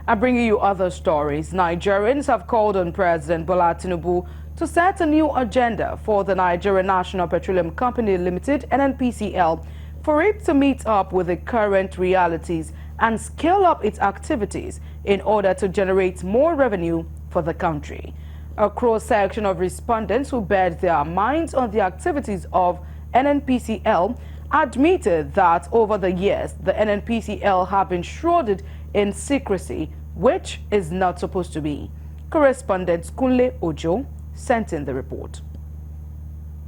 I'm bringing you other stories. Nigerians have called on President Bola Tinubu to set a new agenda for the Nigerian National Petroleum Company Limited, Nnpcl, for it to meet up with the current realities and scale up its activities in order to generate more revenue for the country. A cross-section of respondents who bared their minds on the activities of Nnpcl admitted that over the years, the Nnpcl have been shrouded in secrecy, which is not supposed to be. Correspondent Kunle Ojo sent in the report.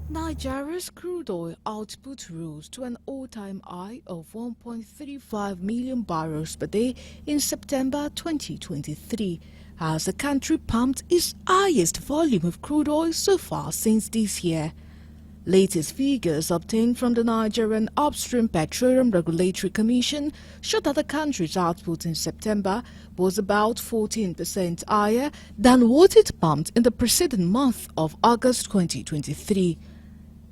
Nigeria's crude oil output rose to an all-time high of 1.35 million barrels per day in September 2023, as the country pumped its highest volume of crude oil so far since this year. Latest figures obtained from the Nigerian Upstream Petroleum Regulatory Commission show that the country's output in September was about 14% higher than what it pumped in the preceding month of August 2023.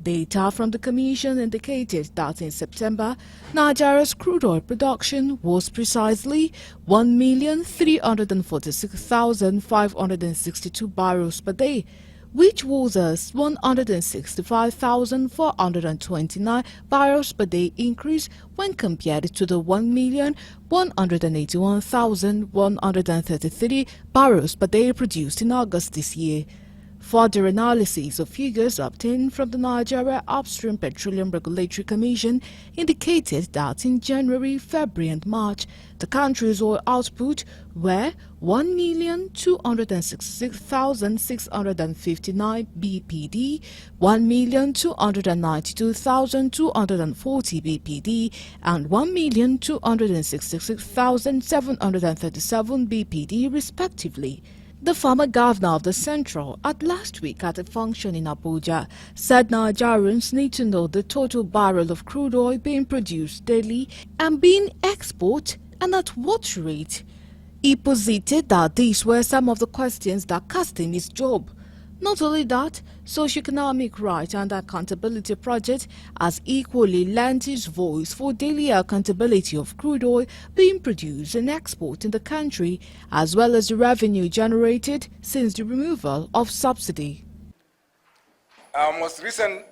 Data from the Commission indicated that in September, Nigeria's crude oil production was precisely 1,346,562 barrels per day, which was a 165,429 barrels per day increase when compared to the 1,181,133 barrels per day produced in August this year. Further analysis of figures obtained from the Nigeria Upstream Petroleum Regulatory Commission indicated that in January, February and March, the country's oil output were 1,266,659 BPD, 1,292,240 BPD, and 1,266,737 BPD respectively. The former governor of the Central, at last week at a function in Abuja, said Nigerians need to know the total barrel of crude oil being produced daily and being exported and at what rate. He posited that these were some of the questions that cost him his job. Not only that, Socio-Economic Right and Accountability Project has equally lent his voice for daily accountability of crude oil being produced and exported in the country, as well as the revenue generated since the removal of subsidy. Our most recent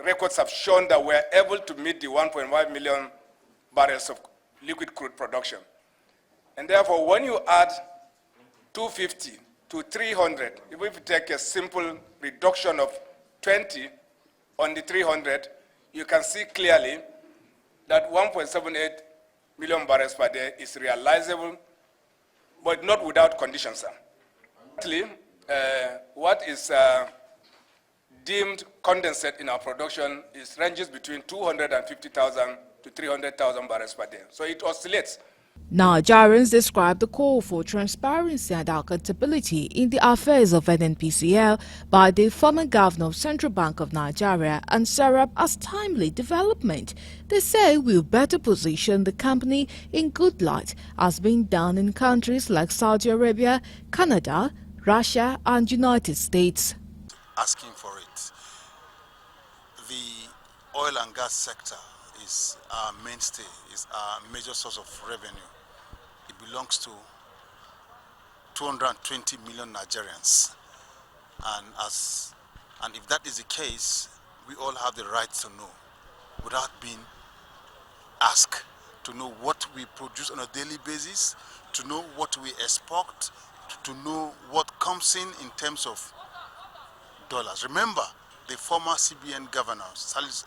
records have shown that we are able to meet the 1.5 million barrels of liquid crude production. And therefore, when you add 250 to 300, if we take a simple reduction of 20 on the 300, you can see clearly that 1.78 million barrels per day is realizable, but not without conditions, sir. Actually, what is deemed condensate in our production ranges between 250,000 to 300,000 barrels per day. So it oscillates. Nigerians described the call for transparency and accountability in the affairs of Nnpcl by the former governor of Central Bank of Nigeria and Serap as timely development. They say will better position the company in good light, as being done in countries like Saudi Arabia, Canada, Russia and United States. Asking for it. The oil and gas sector is our mainstay, is our major source of revenue. It belongs to 220 million Nigerians. And if that is the case, we all have the right to know, without being asked, to know what we produce on a daily basis, to know what we export, to know what comes in terms of dollars. Remember, the former CBN governor, Sanusi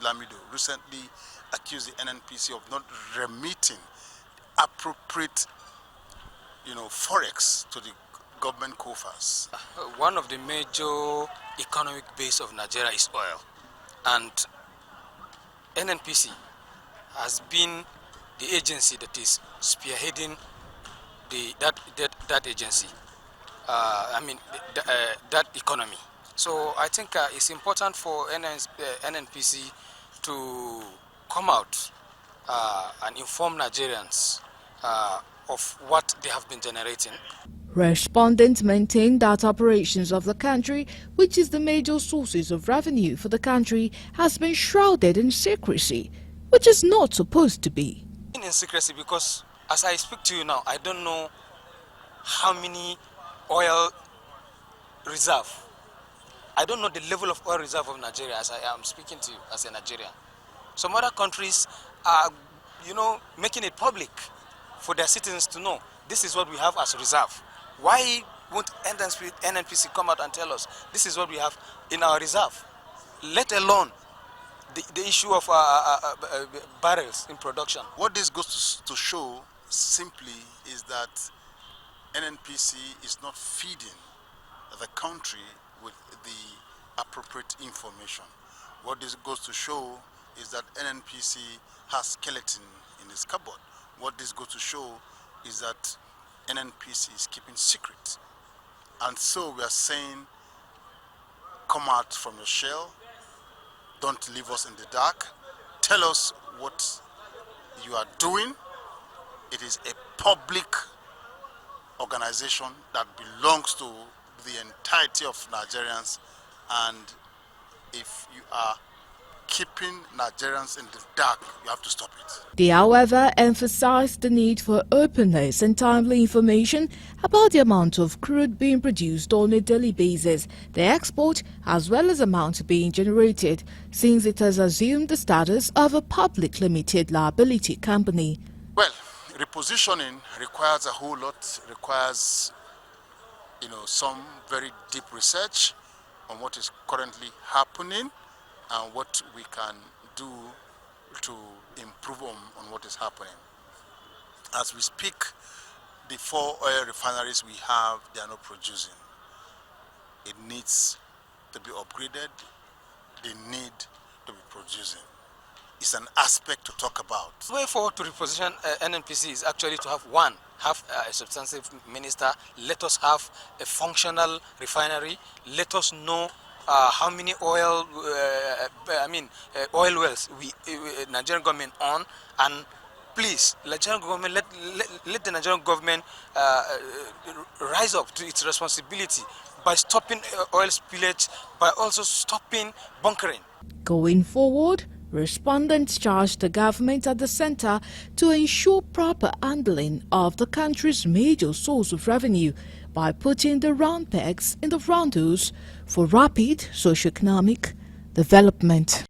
Lamido, recently accused the Nnpcl of not remitting appropriate, forex to the government coffers. One of the major economic base of Nigeria is oil, and NNPC has been the agency that is spearheading that agency. That economy. So I think it's important for NNPC to come out and inform Nigerians of what they have been generating. Respondents maintain that operations of the country, which is the major sources of revenue for the country, has been shrouded in secrecy, which is not supposed to be. In secrecy because as I speak to you now, I don't know how many oil reserve. I don't know the level of oil reserve of Nigeria as I am speaking to you as a Nigerian. Some other countries are, making it public for their citizens to know this is what we have as reserve. Why won't NNPC come out and tell us this is what we have in our reserve? Let alone the issue of barrels in production. What this goes to show simply is that NNPC is not feeding the country with the appropriate information. What this goes to show is that NNPC has skeleton in its cupboard. What this goes to show is that NNPC is keeping secret. And so we are saying, come out from your shell, don't leave us in the dark, tell us what you are doing. It is a public organization that belongs to the entirety of Nigerians, and if you are keeping Nigerians in the dark, you have to stop it. They, however, emphasized the need for openness and timely information about the amount of crude being produced on a daily basis, the export, as well as amount being generated, since it has assumed the status of a public limited liability company. Well, repositioning requires a whole lot, requires some very deep research on what is currently happening and what we can do to improve on what is happening. As we speak, the 4 oil refineries we have, they are not producing. It needs to be upgraded. They need to be producing. It's an aspect to talk about. The way forward to reposition NNPC is actually to have a substantive minister. Let us have a functional refinery. Let us know how many oil wells Nigerian government own, and please, Nigerian government, let the Nigerian government rise up to its responsibility by stopping oil spillage, by also stopping bunkering. Going forward, respondents charged the government at the center to ensure proper handling of the country's major source of revenue by putting the round pegs in the round holes for rapid socio-economic development.